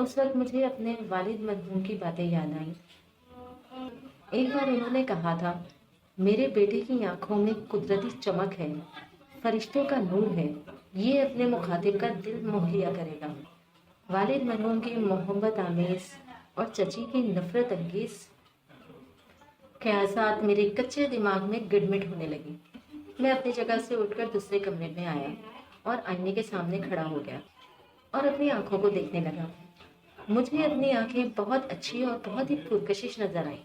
اس وقت مجھے اپنے والد مرحوم کی باتیں یاد آئیں۔ ایک بار انہوں نے کہا تھا، میرے بیٹے کی آنکھوں میں قدرتی چمک ہے، فرشتوں کا نور ہے، یہ اپنے مخاطب کا دل موہ لیا کرے گا۔ والد مرحوم کی محبت آمیز اور چچی کی نفرت انگیز خیالات میرے کچے دماغ میں گڈمٹ ہونے لگی۔ میں اپنی جگہ سے اٹھ کر دوسرے کمرے میں آیا اور آئینے کے سامنے کھڑا ہو گیا اور اپنی آنکھوں کو دیکھنے لگا۔ مجھے اپنی آنکھیں بہت اچھی اور بہت ہی پرکشش نظر آئیں۔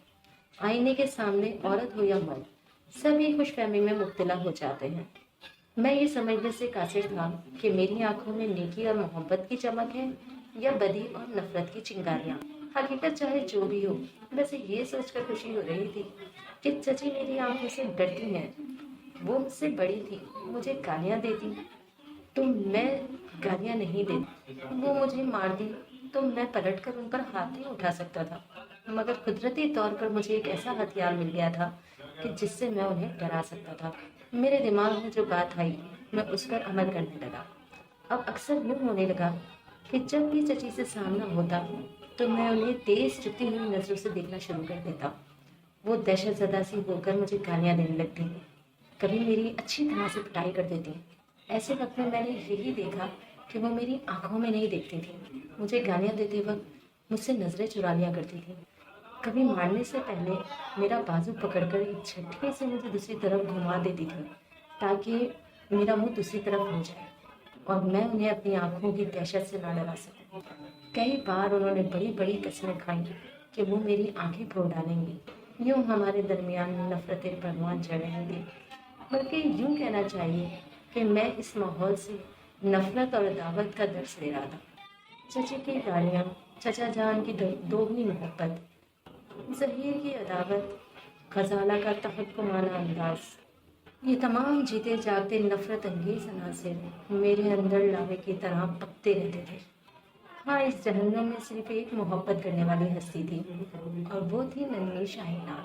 آئینے کے سامنے عورت ہو یا مرد، سبھی خوش فہمی میں مبتلا ہو جاتے ہیں۔ میں یہ سمجھنے سے قاصر تھا کہ میری آنکھوں میں نیکی اور محبت کی چمک ہے یا بدی اور نفرت کی چنگاریاں۔ حقیقت چاہے جو بھی ہو، ویسے یہ سوچ کر خوشی ہو رہی تھی کہ چچی میری آنکھوں سے ڈرتی ہیں۔ وہ مجھ سے بڑی تھی، مجھے گالیاں دیتی تو میں گالیاں نہیں دیتی، وہ مجھے مارتی تو میں پلٹ کر ان پر ہاتھ نہیں اٹھا سکتا تھا، مگر قدرتی طور پر مجھے ایک ایسا ہتھیار مل گیا تھا کہ جس سے میں انہیں ڈرا سکتا تھا۔ میرے دماغ میں جو بات آئی میں اس پر عمل کرنے لگا۔ اب اکثر یوں ہونے لگا کہ جب بھی چچی سے سامنا ہوتا تو میں انہیں تیز چپتی ہوئی نظروں سے دیکھنا شروع کر دیتا۔ وہ دہشت زدہ سی ہو کر مجھے گالیاں دینے لگتی، کبھی میری اچھی طرح سے پٹائی کر دیتی۔ ایسے وقت میں نے یہی دیکھا کہ وہ میری آنکھوں میں نہیں دیکھتی تھی، مجھے گالیاں دیتے وقت مجھ سے نظریں چرا لیا کرتی تھی۔ کبھی مارنے سے پہلے میرا بازو پکڑ کر ایک جھٹکے سے مجھے دوسری طرف گھما دیتی تھی تاکہ میرا منہ دوسری طرف ہو جائے اور میں انہیں اپنی آنکھوں کی دہشت سے نہ ڈرا سکوں۔ کئی بار انہوں نے بڑی بڑی قسمیں کھائیں کہ وہ میری آنکھیں پھوڑ ڈالیں گی۔ یوں ہمارے درمیان نفرتیں پروان چڑھ رہی تھی، بلکہ یوں کہنا چاہیے کہ میں اس ماحول سے نفرت اور عداوت کا درس لے رہا تھا۔ چچی کی گالیاں، چچا جان کی دوگنی محبت، ظہیر کی عداوت، غزالہ کا تحکمانہ انداز، یہ تمام جیتے جاگتے نفرت انگیز عناصر میرے اندر لاوے کی طرح پکتے رہتے تھے۔ ہاں، اس جہنم میں صرف ایک محبت کرنے والی ہستی تھی اور وہ تھی ننھی شاہینہ۔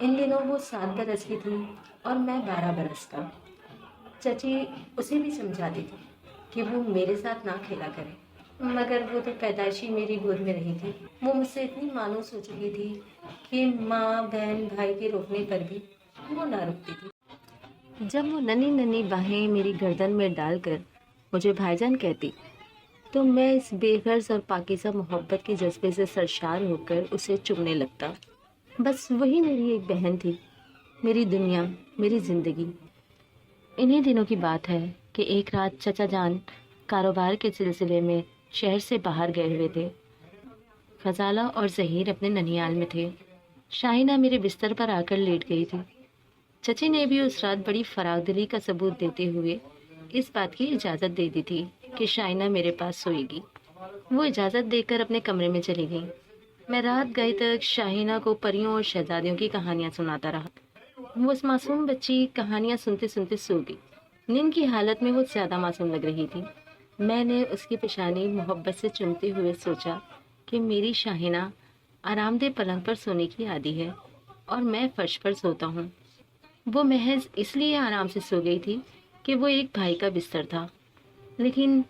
ان دنوں وہ 7 برس کی تھی اور میں 12 برس کا۔ چچی اسے بھی سمجھاتی تھی کہ وہ میرے ساتھ نہ کھیلا کرے، مگر وہ تو پیدائشی میری گود میں رہی تھی۔ وہ مجھ سے اتنی مانوس ہو چکی تھی کہ ماں بہن بھائی کے روکنے پر بھی وہ نہ رکتی تھی۔ جب وہ ننھی ننھی باہیں میری گردن میں ڈال کر مجھے بھائی جان کہتی تو میں اس بے غرض اور پاکیزہ محبت کے جذبے سے سرشار ہو کر اسے چومنے لگتا۔ بس وہی میری ایک بہن تھی، میری دنیا، میری زندگی۔ انہی دنوں کی بات ہے کہ ایک رات چچا جان کاروبار کے سلسلے میں شہر سے باہر گئے ہوئے تھے۔ غزالہ اور ظہیر اپنے ننیال میں تھے۔ شاہینہ میرے بستر پر آ کر لیٹ گئی تھی۔ چچی نے بھی اس رات بڑی فراغ دلی کا ثبوت دیتے ہوئے اس بات کی اجازت دے دی تھی کہ شاہینہ میرے پاس سوئے گی۔ وہ اجازت دے کر اپنے کمرے میں چلی گئی۔ میں رات گئی تک شاہینہ کو پریوں اور شہزادیوں کی کہانیاں سناتا رہا۔ وہ اس معصوم بچی کہانیاں سنتے سنتے سو گئی۔ نیند کی حالت میں وہ زیادہ معصوم لگ رہی تھی۔ میں نے اس کی پیشانی محبت سے چومتے ہوئے سوچا کہ میری شاہینہ آرام دہ پلنگ پر سونے کی عادی ہے اور میں فرش پر سوتا ہوں۔ وہ محض اس لیے آرام سے سو گئی تھی کہ وہ ایک بھائی کا بستر تھا، لیکن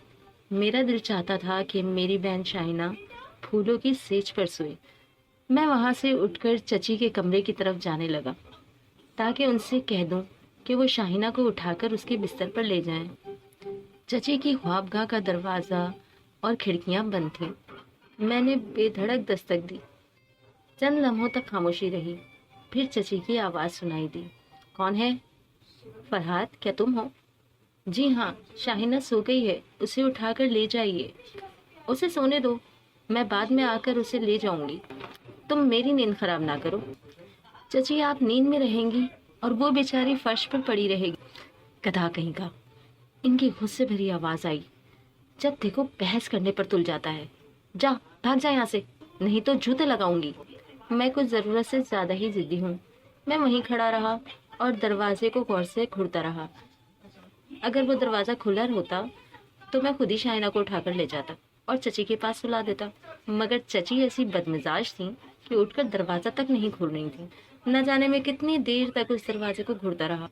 میرا دل چاہتا تھا کہ میری بہن شاہینہ پھولوں کی سیج پر سوئے۔ میں وہاں سے اٹھ کر چچی کے کمرے کی طرف جانے لگا تاکہ ان سے کہہ دوں کہ وہ شاہینہ کو اٹھا کر اس کے بستر پر لے جائیں۔ چچی کی خوابگاہ کا دروازہ اور کھڑکیاں بند تھیں۔ میں نے بے دھڑک دستک دی۔ چند لمحوں تک خاموشی رہی، پھر چچی کی آواز سنائی دی، کون ہے؟ فرحات، کیا تم ہو؟ جی ہاں، شاہینہ سو گئی ہے، اسے اٹھا کر لے جائیے۔ اسے سونے دو، میں بعد میں آ کر اسے لے جاؤں گی۔ تم میری نیند خراب نہ کرو۔ چچی آپ نیند میں رہیں گی اور وہ بیچاری فرش پر پڑی رہے گی۔ گدھا کہیں کا۔ ان کی غصے بھری آواز آئی۔ جب دیکھو بحث کرنے پر تل جاتا ہے۔ جا، بھاگ جا یہاں سے، نہیں تو جوتے لگاؤں گی۔ میں کچھ ضرورت سے زیادہ ہی ضدی ہوں۔ میں وہیں کھڑا رہا اور دروازے کو غور سے گھورتا رہا۔ اگر وہ دروازہ کھلا ہوتا تو میں خود ہی شاہینہ کو اٹھا کر لے جاتا اور چچی کے پاس سلا دیتا، مگر چچی ایسی بدمزاج تھیں کہ اٹھ کر دروازہ تک نہیں کھول رہی تھیں۔ نہ جانے میں کتنی دیر تک اس دروازے کو گھورتا رہا۔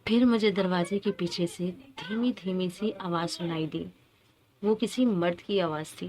پھر مجھے دروازے کے پیچھے سے دھیمی دھیمی سی آواز سنائی دی۔ وہ کسی مرد کی آواز تھی۔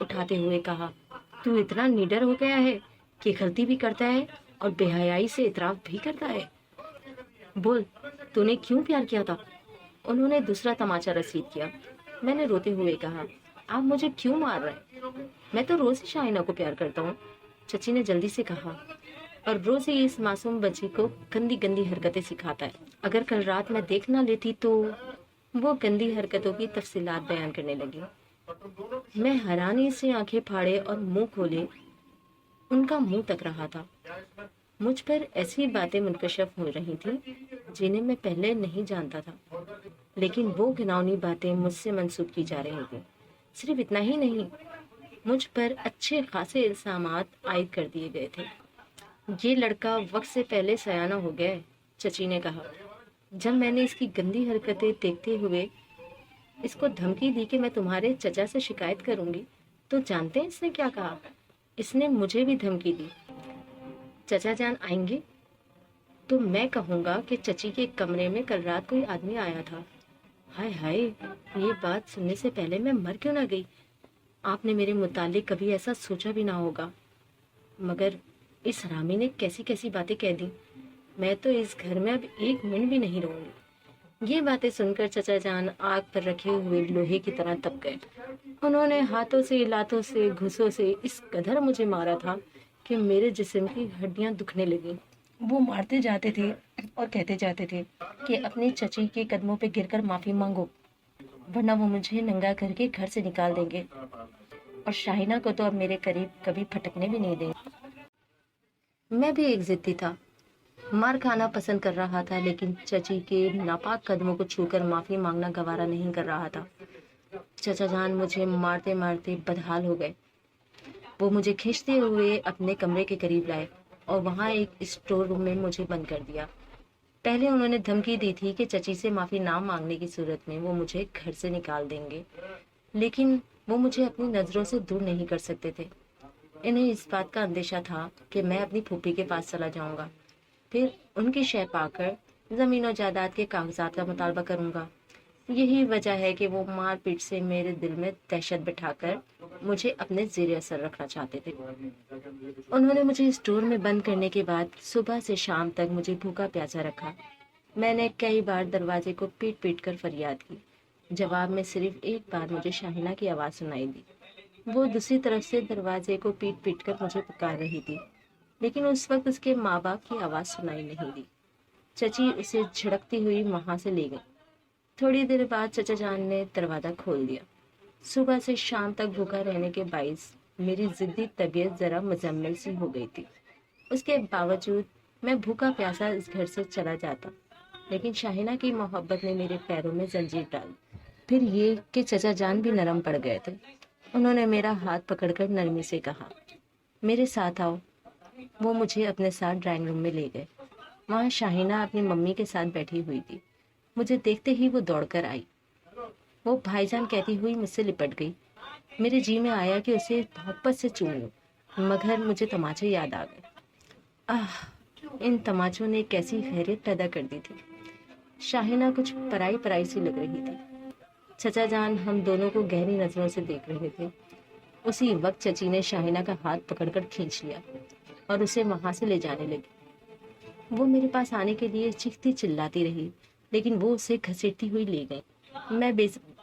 اٹھاتے ہوئے کہا، تو اتنا نڈر ہو گیا ہے کہ غلطی بھی کرتا ہے اور بے حیائی سے اعتراف بھی کرتا ہے؟ بول، تو نے کیوں پیار کیا تھا؟ انہوں نے دوسرا تماچا رسید کیا۔ میں نے روتے ہوئے کہا، آپ مجھے کیوں مار رہے ہیں؟ میں تو روز ہی شاہینہ کو پیار کرتا ہوں، چچی نے جلدی سے کہا، اور روز ہی اس معصوم بچی کو گندی گندی حرکتیں سکھاتا ہے۔ اگر کل رات میں دیکھ نہ لیتی تو… وہ گندی حرکتوں کی تفصیلات بیان کرنے لگی۔ میں حیرانی سے آنکھیں پھاڑے اور منہ کھولے ان کا منہ تک رہا تھا۔ مجھ پر ایسی باتیں منکشف ہو رہی تھیں جنہیں میں پہلے نہیں جانتا تھا، لیکن وہ گھناؤنی باتیں مجھ سے منسوب کی جا رہی تھیں۔ صرف اتنا ہی نہیں، مجھ پر اچھے خاصے الزامات عائد کر دیے گئے تھے۔ یہ لڑکا وقت سے پہلے سیانہ ہو گیا ہے، چچی نے کہا۔ جب میں نے اس کی گندی حرکتیں دیکھتے ہوئے اس کو دھمکی دی کہ میں تمہارے چچا سے شکایت کروں گی، تو جانتے ہیں اس نے کیا کہا؟ اس نے مجھے بھی دھمکی دی، چچا جان آئیں گے تو میں کہوں گا کہ چچی کے کمرے میں کل رات کوئی آدمی آیا تھا۔ ہائے ہائے، یہ بات سننے سے پہلے میں مر کیوں نہ گئی؟ آپ نے میرے متعلق کبھی ایسا سوچا بھی نہ ہوگا، مگر اس حرامی نے کیسی کیسی باتیں کہہ دی۔ میں تو اس گھر میں اب ایک منٹ بھی نہیں رہوں گی۔ یہ باتیں سن کر چچا جان آگ پر رکھے ہوئے لوہے کی طرح تپ گئے۔ انہوں نے ہاتھوں سے، لاتوں سے، گھوسوں سے اس قدر مجھے مارا تھا کہ میرے جسم کی ہڈیاں دکھنے لگیں۔ وہ مارتے جاتے تھے اور کہتے جاتے تھے کہ اپنی چچی کے قدموں پہ گر کر معافی مانگو، ورنہ وہ مجھے ننگا کر کے گھر سے نکال دیں گے، اور شاہینہ کو تو اب میرے قریب کبھی پھٹکنے بھی نہیں دیں گے۔ میں بھی ایک ضدی تھا، مار کھانا پسند کر رہا تھا، لیکن چچی کے ناپاک قدموں کو چھو کر معافی مانگنا گوارا نہیں کر رہا تھا۔ چچا جان مجھے مارتے مارتے بدحال ہو گئے۔ وہ مجھے کھینچتے ہوئے اپنے کمرے کے قریب لائے اور وہاں ایک اسٹور روم میں مجھے بند کر دیا۔ پہلے انہوں نے دھمکی دی تھی کہ چچی سے معافی نہ مانگنے کی صورت میں وہ مجھے گھر سے نکال دیں گے، لیکن وہ مجھے اپنی نظروں سے دور نہیں کر سکتے تھے۔ انہیں اس بات کا اندیشہ تھا کہ میں اپنی پھوپھی کے پاس چلا جاؤں گا، پھر ان کی شے پا کر زمین و جائیداد کے کاغذات کا مطالبہ کروں گا۔ یہی وجہ ہے کہ وہ مار پیٹ سے میرے دل میں دہشت بٹھا کر مجھے اپنے زیر اثر رکھنا چاہتے تھے۔ انہوں نے مجھے اسٹور میں بند کرنے کے بعد صبح سے شام تک مجھے بھوکا پیاسا رکھا۔ میں نے کئی بار دروازے کو پیٹ پیٹ کر فریاد کی۔ جواب میں صرف ایک بار مجھے شاہینہ کی آواز سنائی دی۔ وہ دوسری طرف سے دروازے کو پیٹ پیٹ کر مجھے پکار رہی تھی، لیکن اس وقت اس کے ماں باپ کی آواز سنائی نہیں دی۔ چچی اسے جھڑکتی ہوئی وہاں سے لے گئی۔ تھوڑی دیر بعد چچا جان نے دروازہ کھول دیا۔ صبح سے شام تک بھوکا رہنے کے باعث میری ضدی طبیعت ذرا مزمل سی ہو گئی تھی۔ اس کے باوجود میں بھوکا پیاسا اس گھر سے چلا جاتا، لیکن شاہینہ کی محبت نے میرے پیروں میں زنجیر ڈال دی۔ پھر یہ کہ چچا جان بھی نرم پڑ گئے تھے۔ انہوں نے میرا ہاتھ پکڑ کر نرمی سے کہا، میرے ساتھ آؤ۔ وہ مجھے اپنے ساتھ ڈرائنگ روم میں لے گئے۔ وہاں شاہینہ اپنی ممی کے ساتھ بیٹھی ہوئی تھی۔ مجھے دیکھتے ہی وہ دوڑ کر آئی۔ وہ بھائی جان کہتی ہوئی مجھ سے لپٹ گئی۔ میرے جی میں آیا کہ اسے محبت سے چوم لوں، مگر مجھے تماچے یاد آ گئے۔ ان تماچوں نے کیسی خیریت پیدا کر دی تھی۔ شاہینہ کچھ پرائی پرائی سی لگ رہی تھی۔ چچا جان ہم دونوں کو گہری نظروں سے دیکھ رہے تھے۔ اسی وقت چچی نے شاہینہ کا ہاتھ پکڑ کر کھینچ لیا اور اسے وہاں سے لے جانے لگی۔ وہ میرے پاس آنے کے لیے چیختی چلاتی رہی، لیکن وہ اسے گھسیٹتی ہوئی لے گئی۔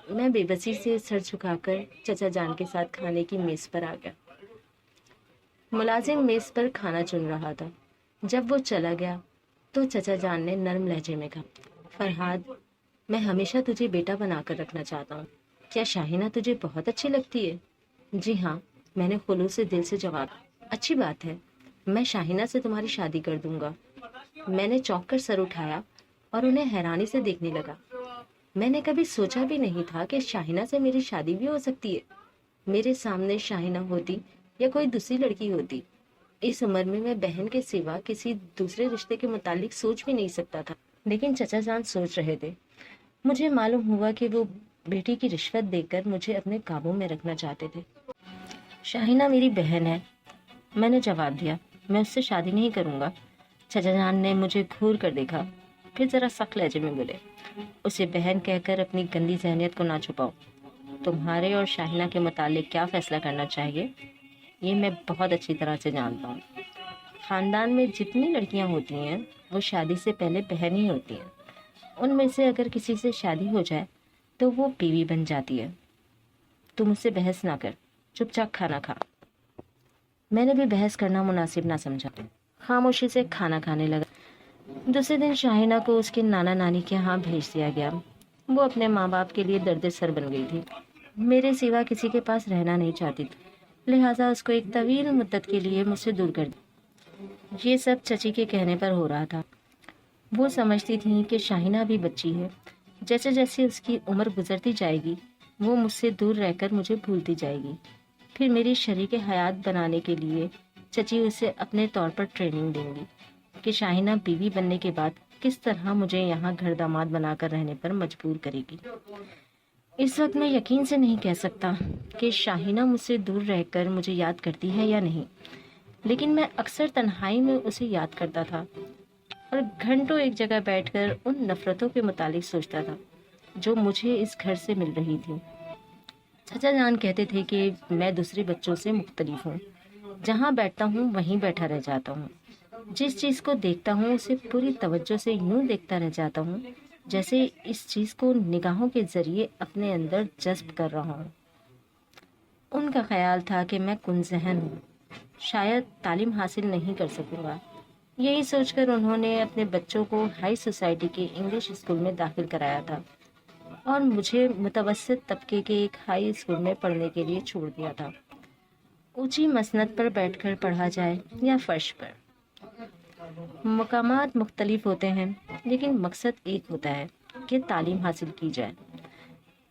میں بے بسی سے سر جھکا کر چچا جان کے ساتھ کھانے کی میز پر آ گیا۔ ملازم میز پر کھانا چن رہا تھا۔ جب وہ چلا گیا تو چچا جان نے نرم لہجے میں کہا، فرحاد، میں ہمیشہ تجھے بیٹا بنا کر رکھنا چاہتا ہوں۔ کیا شاہینہ تجھے بہت اچھی لگتی ہے؟ جی ہاں، میں نے خلوص سے دل سے جواب دیا۔ اچھی بات ہے، میں شاہینہ سے تمہاری شادی کر دوں گا۔ میں نے چونک کر سر اٹھایا اور انہیں حیرانی سے دیکھنے لگا۔ میں نے کبھی سوچا بھی نہیں تھا کہ شاہینہ سے میری شادی بھی ہو سکتی ہے۔ میرے سامنے شاہینہ ہوتی یا کوئی دوسری لڑکی ہوتی، اس عمر میں بہن کے سوا کسی دوسرے رشتے کے متعلق سوچ بھی نہیں سکتا تھا، لیکن چچا جان سوچ رہے تھے۔ مجھے معلوم ہوا کہ وہ بیٹی کی رشوت دے کر مجھے اپنے قابو میں رکھنا چاہتے تھے۔ شاہینہ میری بہن ہے، میں نے جواب دیا۔ میں اس سے شادی نہیں کروں گا۔ چچا جان نے مجھے گھور کر دیکھا، پھر ذرا سخت لہجے میں بولے، اسے بہن کہہ کر اپنی گندی ذہنیت کو نہ چھپاؤ۔ تمہارے اور شاہینہ کے متعلق کیا فیصلہ کرنا چاہیے یہ میں بہت اچھی طرح سے جانتا ہوں۔ خاندان میں جتنی لڑکیاں ہوتی ہیں وہ شادی سے پہلے بہن ہی ہوتی ہیں۔ ان میں سے اگر کسی سے شادی ہو جائے تو وہ بیوی بن جاتی ہے۔ تم اس سے بحث نہ کر، چپ چاپ کھانا کھا۔ میں نے بھی بحث کرنا مناسب نہ سمجھا، خاموشی سے کھانا کھانے لگا۔ دوسرے دن شاہینہ کو اس کے نانا نانی کے ہاں بھیج دیا گیا۔ وہ اپنے ماں باپ کے لیے درد سر بن گئی تھی، میرے سوا کسی کے پاس رہنا نہیں چاہتی تھی، لہٰذا اس کو ایک طویل مدت کے لیے مجھ سے دور کر دیا۔ یہ سب چچی کے کہنے پر ہو رہا تھا۔ وہ سمجھتی تھیں کہ شاہینہ بھی بچی ہے، جیسے جیسے اس کی عمر گزرتی جائے گی وہ مجھ سے دور رہ کر مجھے بھولتی جائے گی۔ پھر میری شریک حیات بنانے کے لیے چچی اسے اپنے طور پر ٹریننگ دیں گی کہ شاہینہ بیوی بننے کے بعد کس طرح مجھے یہاں گھر داماد بنا کر رہنے پر مجبور کرے گی۔ اس وقت میں یقین سے نہیں کہہ سکتا کہ شاہینہ مجھ سے دور رہ کر مجھے یاد کرتی ہے یا نہیں، لیکن میں اکثر تنہائی میں اسے یاد کرتا تھا اور گھنٹوں ایک جگہ بیٹھ کر ان نفرتوں کے متعلق سوچتا تھا جو مجھے اس گھر سے مل رہی تھی۔ چچا جان کہتے تھے کہ میں دوسرے بچوں سے مختلف ہوں، جہاں بیٹھتا ہوں وہیں بیٹھا رہ جاتا ہوں، جس چیز کو دیکھتا ہوں اسے پوری توجہ سے یوں دیکھتا رہ جاتا ہوں جیسے اس چیز کو نگاہوں کے ذریعے اپنے اندر جذب کر رہا ہوں۔ ان کا خیال تھا کہ میں کن ذہن ہوں، شاید تعلیم حاصل نہیں کر سکوں گا۔ یہی سوچ کر انہوں نے اپنے بچوں کو ہائی سوسائٹی کے انگلش اسکول میں داخل کرایا تھا اور مجھے متوسط طبقے کے ایک ہائی اسکول میں پڑھنے کے لیے چھوڑ دیا تھا۔ اونچی مسند پر بیٹھ کر پڑھا جائے یا فرش پر، مقامات مختلف ہوتے ہیں لیکن مقصد ایک ہوتا ہے کہ تعلیم حاصل کی جائے۔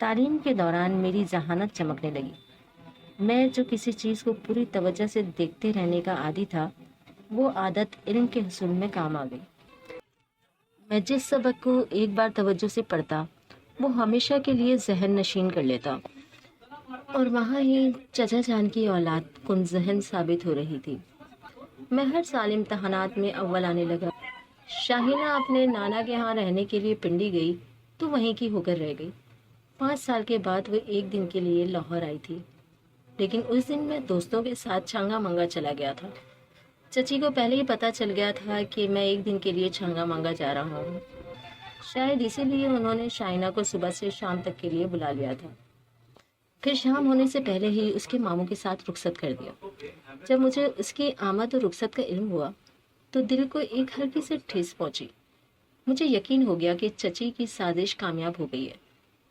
تعلیم کے دوران میری ذہانت چمکنے لگی۔ میں جو کسی چیز کو پوری توجہ سے دیکھتے رہنے کا عادی تھا وہ عادت علم کے حصول میں کام آ گئی۔ میں جس سبق کو ایک بار توجہ سے پڑھتا وہ ہمیشہ کے لیے ذہن نشین کر لیتا، اور وہاں ہی چچا جان کی اولاد کن ذہن ثابت ہو رہی تھی۔ میں ہر سال امتحانات میں اول آنے لگا۔ شاہینہ اپنے نانا کے ہاں رہنے کے لیے پنڈی گئی تو وہیں کی ہو کر رہ گئی۔ 5 سال کے بعد وہ ایک دن کے لیے لاہور آئی تھی، لیکن اس دن میں دوستوں کے ساتھ چھانگا منگا چلا گیا تھا۔ چچی کو پہلے ہی پتہ چل گیا تھا کہ میں ایک دن کے لیے چھانگا مانگا جا رہا ہوں، شاید اسی لیے انہوں نے شاہینہ کو صبح سے شام تک کے لیے بلا لیا تھا، پھر شام ہونے سے پہلے ہی اس کے ماموں کے ساتھ رخصت کر دیا۔ جب مجھے اس کی آمد اور رخصت کا علم ہوا تو دل کو ایک ہلکی سے ٹھیس پہنچی۔ مجھے یقین ہو گیا کہ چچی کی سازش کامیاب ہو گئی ہے،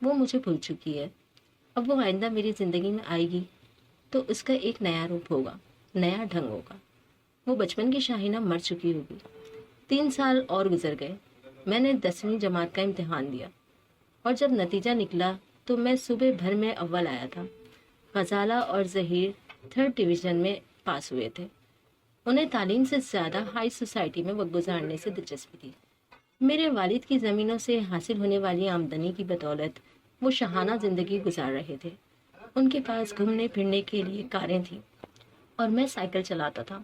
وہ مجھے بھول چکی ہے۔ اب وہ آئندہ میری زندگی میں آئے گی تو اس کا ایک نیا روپ ہوگا، نیا ڈھنگ ہوگا۔ وہ بچپن کی شاہینہ مر چکی ہوگی۔ 3 سال اور گزر گئے۔ میں نے 10ویں جماعت کا امتحان دیا اور جب نتیجہ نکلا تو میں صوبے بھر میں اول آیا تھا۔ غزالہ اور ظہیر 3rd ڈویژن میں پاس ہوئے تھے۔ انہیں تعلیم سے زیادہ ہائی سوسائٹی میں وقت گزارنے سے دلچسپی تھی۔ میرے والد کی زمینوں سے حاصل ہونے والی آمدنی کی بدولت وہ شاہانہ زندگی گزار رہے تھے۔ ان کے پاس گھومنے پھرنے کے لیے کاریں تھیں اور میں سائیکل چلاتا تھا۔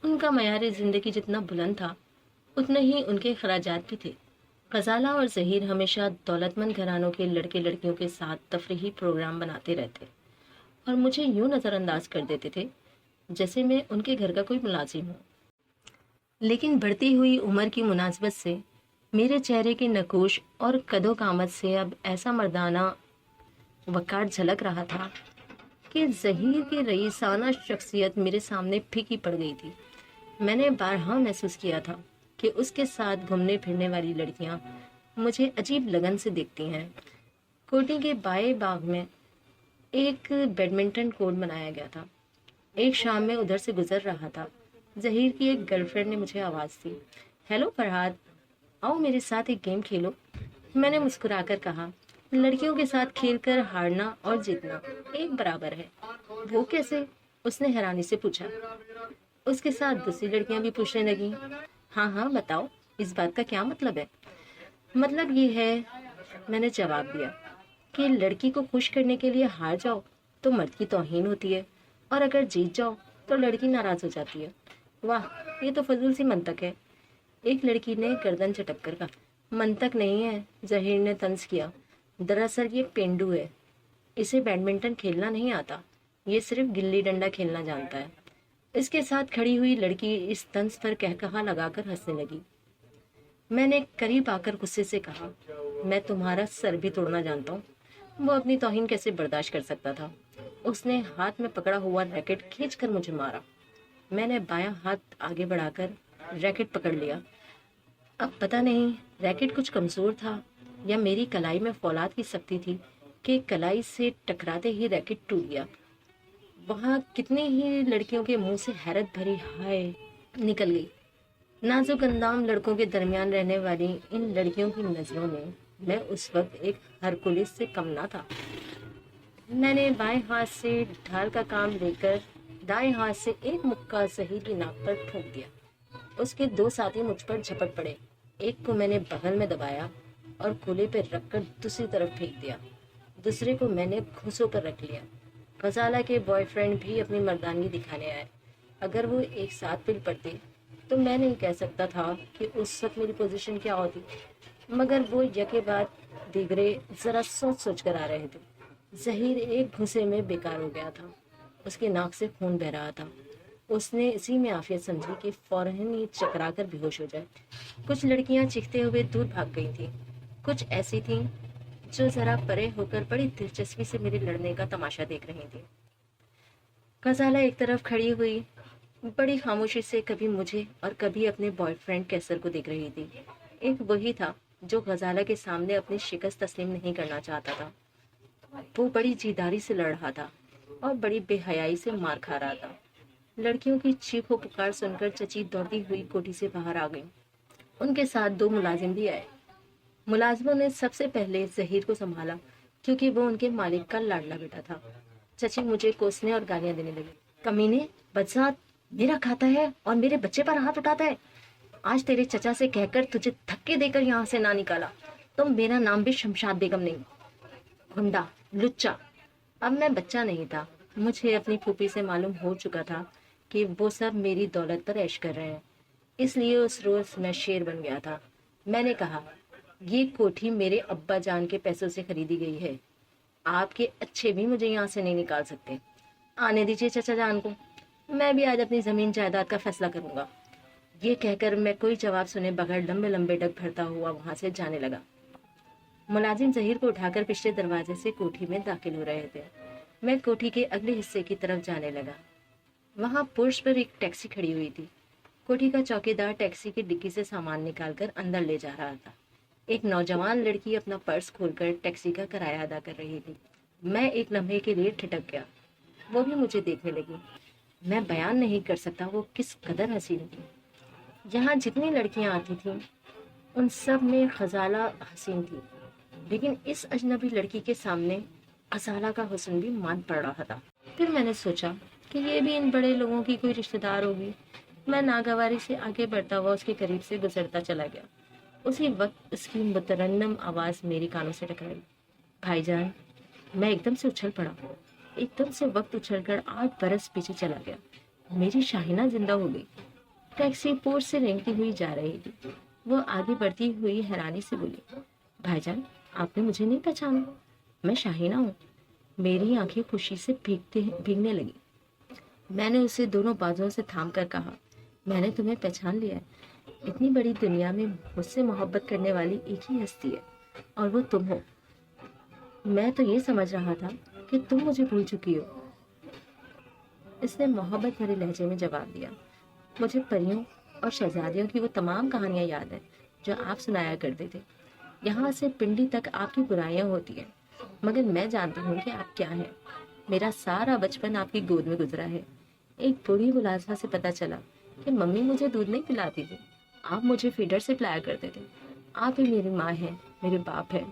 ان کا معیار زندگی جتنا بلند تھا اتنے ہی ان کے اخراجات بھی تھے۔ غزالہ اور ظہیر ہمیشہ دولت مند گھرانوں کے لڑکے لڑکیوں کے ساتھ تفریحی پروگرام بناتے رہتے اور مجھے یوں نظر انداز کر دیتے تھے جیسے میں ان کے گھر کا کوئی ملازم ہوں۔ لیکن بڑھتی ہوئی عمر کی مناسبت سے میرے چہرے کی نقوش اور قد و قامت سے اب ایسا مردانہ وقار جھلک رہا تھا کہ ظہیر کی رئیسانہ شخصیت میرے سامنے پھیکی پڑ گئی تھی۔ میں نے بارہا محسوس کیا تھا کہ اس کے ساتھ گھومنے پھرنے والی لڑکیاں مجھے عجیب لگن سے دیکھتی ہیں۔ کوٹی کے بائیں باغ میں ایک بیڈمنٹن کورٹ بنایا گیا تھا۔ ایک شام میں ادھر سے گزر رہا تھا۔ ظہیر کی ایک گرل فرینڈ نے مجھے آواز دی، ہیلو فرحاد، آؤ میرے ساتھ ایک گیم کھیلو۔ میں نے مسکرا کر کہا، لڑکیوں کے ساتھ کھیل کر ہارنا اور جیتنا ایک برابر ہے۔ وہ کیسے؟ اس نے حیرانی سے پوچھا۔ اس کے ساتھ دوسری لڑکیاں بھی پوچھنے لگیں، ہاں ہاں بتاؤ، اس بات کا کیا مطلب ہے؟ مطلب یہ ہے، میں نے جواب دیا، کہ لڑکی کو خوش کرنے کے لیے ہار جاؤ تو مرد کی توہین ہوتی ہے اور اگر جیت جاؤ تو لڑکی ناراض ہو جاتی ہے۔ واہ، یہ تو فضول سی منطق ہے، ایک لڑکی نے گردن چٹک کر کہا۔ منطق نہیں ہے، ظہیر نے طنز کیا، دراصل یہ پینڈو ہے۔ اسے بیڈمنٹن کھیلنا نہیں آتا، یہ صرف گلی ڈنڈا کھیلنا جانتا ہے۔ اس کے ساتھ کھڑی ہوئی لڑکی اس طنز پر کہا لگا کر ہنسنے لگی۔ میں نے قریب آ کر غصے سے کہا، میں تمہارا سر بھی توڑنا جانتا ہوں۔ وہ اپنی توہین کیسے برداشت کر سکتا تھا؟ اس نے ہاتھ میں پکڑا ہوا ریکٹ کھینچ کر مجھے مارا۔ میں نے بایاں ہاتھ آگے بڑھا کر ریکٹ پکڑ لیا۔ اب پتہ نہیں ریکٹ کچھ کمزور تھا یا میری کلائی میں فولاد کی سختی تھی کہ کلائی سے ٹکراتے ہی ریکٹ ٹوٹ گیا۔ وہاں کتنی ہی لڑکیوں کے منہ سے حیرت بھری ہائے نکل گئی۔ نازک اندام لڑکوں کے درمیان رہنے والی ان لڑکیوں کی نظروں میں اس وقت ایک ہرکولس سے کم نہ تھا۔ میں نے بائیں ہاتھ سے ڈھال کا کام لے کر دائیں ہاتھ سے ایک مکہ ظہیر کی ناک پر ٹھوک دیا۔ اس کے دو ساتھی مجھ پر جھپٹ پڑے۔ ایک کو میں نے بغل میں دبایا اور کولے پہ رکھ کر دوسری طرف پھینک دیا، دوسرے کو میں نے گھسو کر رکھ لیا۔ غزالہ کے بوائے فرینڈ بھی اپنی مردانگی دکھانے آئے۔ اگر وہ ایک ساتھ مل پڑتے تو میں نہیں کہہ سکتا تھا کہ اس وقت میری پوزیشن کیا ہوتی، مگر وہ یکے بعد دیگرے ذرا سوچ سوچ کر آ رہے تھے۔ ظہیر ایک گھسے میں بیکار ہو گیا تھا، اس کے ناک سے خون بہہ رہا تھا۔ اس نے اسی میں عافیت سمجھی کہ فوراً ہی چکرا کر بے ہوش ہو جائے۔ کچھ لڑکیاں چیختے ہوئے دور بھاگ گئی تھیں، کچھ ایسی تھیں جو ذرا پرے ہو کر بڑی دلچسپی سے میرے لڑنے کا تماشا دیکھ رہی تھیں۔ غزالہ ایک طرف کھڑی ہوئی بڑی خاموشی سے کبھی مجھے اور کبھی اپنے بوائے فرینڈ کیسر کو دیکھ رہی تھی۔ ایک وہی تھا جو غزالہ کے سامنے اپنی شکست تسلیم نہیں کرنا چاہتا تھا۔ وہ بڑی جیداری سے لڑ رہا تھا اور بڑی بے حیائی سے مار کھا رہا تھا۔ لڑکیوں کی چیخ و پکار سن کر چچی دوڑتی ہوئی کوٹھی سے باہر آ گئی۔ ان کے ساتھ دو ملازم بھی آئے۔ ملازموں نے سب سے پہلے ظہیر کو سنبھالا کیونکہ وہ ان کے مالک کا لاڈلا بیٹا تھا۔ چچی مجھے کوسنے اور گالیاں دینے لگی۔ کمینے، بدذات، میرا کھاتا ہے اور میرے بچے پر ہاتھ اٹھاتا ہے۔ آج تیرے چچا سے کہہ کر تجھے دھکے دے کر یہاں سے نہ نکالا تو میرا نام بھی شمشاد بیگم نہیں۔ گنڈا، لچا۔ اب میں بچہ نہیں تھا، مجھے اپنی پھوپھی سے معلوم ہو چکا تھا کہ وہ سب میری دولت پر عیش کر رہے ہیں، اس لیے اس روز میں شیر بن گیا تھا۔ میں نے کہا، یہ کوٹھی میرے ابا جان کے پیسوں سے خریدی گئی ہے، آپ کے اچھے بھی مجھے یہاں سے نہیں نکال سکتے۔ آنے دیجیے چچا جان کو، میں بھی آج اپنی زمین جائیداد کا فیصلہ کروں گا۔ یہ کہہ کر میں کوئی جواب سنے بغیر لمبے لمبے ڈگ بھرتا ہوا وہاں سے جانے لگا۔ ملازم ظہیر کو اٹھا کر پچھلے دروازے سے کوٹھی میں داخل ہو رہے تھے۔ میں کوٹھی کے اگلے حصے کی طرف جانے لگا۔ وہاں پورچ پر ایک ٹیکسی کھڑی ہوئی تھی۔ کوٹھی کا چوکیدار ٹیکسی کی ڈگی سے سامان نکال کر اندر لے جا رہا تھا۔ ایک نوجوان لڑکی اپنا پرس کھول کر ٹیکسی کا کرایہ ادا کر رہی تھی۔ میں ایک لمحے کے لیے ٹھٹک گیا، وہ بھی مجھے دیکھنے لگی۔ میں بیان نہیں کر سکتا وہ کس قدر حسین تھی۔ یہاں جتنی لڑکیاں آتی تھیں ان سب میں غزالہ حسین تھی، لیکن اس اجنبی لڑکی کے سامنے غزالہ کا حسن بھی مان پڑ رہا تھا۔ پھر میں نے سوچا کہ یہ بھی ان بڑے لوگوں کی کوئی رشتہ دار ہوگی۔ میں ناگواری سے آگے بڑھتا ہوا اس کے قریب سے گزرتا چلا گیا۔ اسی وقت اس کی مترنم آواز میری کانوں سے ٹکرائی، بھائی جان۔ میں ایک دم سے اچھل پڑا، ایک دم سے وقت اچھل کر 8 برس پیچھے چلا گیا۔ میری شاہینہ زندہ ہو گئی۔ ٹیکسی پورٹ سے رینگتی ہوئی جا رہی تھی۔ وہ آگے بڑھتی ہوئی حیرانی سے بولی، بھائی جان آپ نے مجھے نہیں پہچانا؟ میں شاہینہ ہوں۔ میری آنکھیں خوشی سے بھیگنے لگی۔ میں نے اسے دونوں بازوؤں سے تھام کر کہا، میں نے تمہیں پہچان لیا ہے۔ اتنی بڑی دنیا میں مجھ سے محبت کرنے والی ایک ہی ہستی ہے اور وہ تم ہو۔ میں تو یہ سمجھ رہا تھا کہ تم مجھے بھول چکی ہو۔ اس نے محبت بھرے لہجے میں جواب دیا، مجھے پریوں اور شہزادیوں کی وہ تمام کہانیاں یاد ہیں جو آپ سنایا کرتے تھے۔ یہاں سے پنڈی تک آپ کی برائیاں ہوتی ہیں، مگر میں جانتی ہوں کہ آپ کیا ہیں۔ میرا سارا بچپن آپ کی گود میں گزرا ہے۔ ایک بوڑھی ملازمہ سے پتہ چلا کہ ممی مجھے دودھ نہیں پلاتی تھی، آپ مجھے فیڈر سے پلایا کرتے تھے۔ آپ ہی میری ماں ہیں، میرے باپ ہیں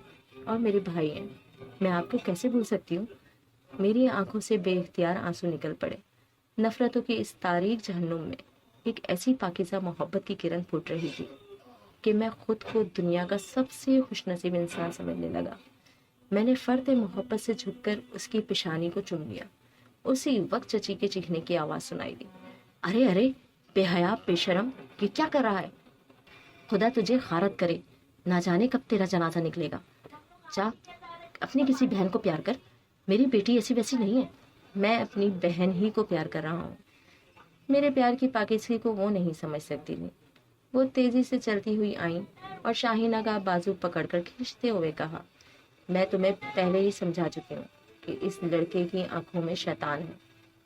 اور میرے بھائی ہیں۔ میں آپ کو کیسے بھول سکتی ہوں؟ میری آنکھوں سے بے اختیار آنسو نکل پڑے۔ نفرتوں کی اس تاریک جہنم میں ایک ایسی پاکیزہ محبت کی کرن پھوٹ رہی تھی کہ میں خود کو دنیا کا سب سے خوش نصیب انسان سمجھنے لگا۔ میں نے فرط محبت سے جھک کر اس کی پیشانی کو چوم لیا۔ اسی وقت چچی کے چیخنے کی آواز سنائی دی، ارے ارے بے حیا بے شرم، یہ کیا کر رہا ہے؟ خدا تجھے غارت کرے، نہ جانے کب تیرا جنازہ نکلے گا۔ جا اپنی کسی بہن کو پیار کر، میری بیٹی ایسی ویسی نہیں ہے، میں اپنی بہن ہی کو پیار کر رہا ہوں۔ میرے پیار کی پاکیزگی کو وہ نہیں سمجھ سکتی تھی۔ وہ تیزی سے چلتی ہوئی آئیں اور شاہینہ کا بازو پکڑ کر کھینچتے ہوئے کہا، میں تمہیں پہلے ہی سمجھا چکی ہوں کہ اس لڑکے کی آنکھوں میں شیطان ہے۔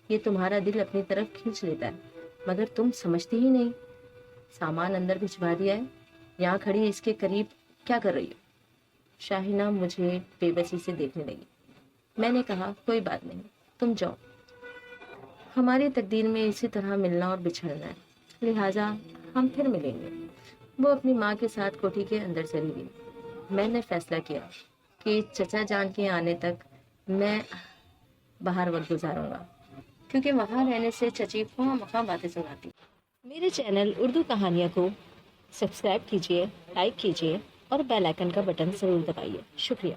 یہ تمہارا دل اپنی طرف کھینچ لیتا ہے، مگر تم سمجھتی ہی نہیں۔ سامان اندر بھجوا دیا ہے، یہاں کھڑی اس کے قریب کیا کر رہی ہو؟ شاہینہ مجھے بے بسی سے دیکھنے لگی۔ میں نے کہا، کوئی بات نہیں، تم جاؤ، ہماری تقدیر میں اسی طرح ملنا اور بچھڑنا ہے، لہٰذا ہم پھر ملیں گے۔ وہ اپنی ماں کے ساتھ کوٹھی کے اندر چلی گئی۔ میں نے فیصلہ کیا کہ چچا جان کے آنے تک میں باہر وقت گزاروں گا، کیونکہ وہاں رہنے سے چچی خواہ مخواہ باتیں سناتی۔ میرے چینل اردو کہانیاں کو سبسکرائب کیجیے، لائک کیجیے اور بیل آئیکن کا بٹن ضرور دبائیے۔ شکریہ۔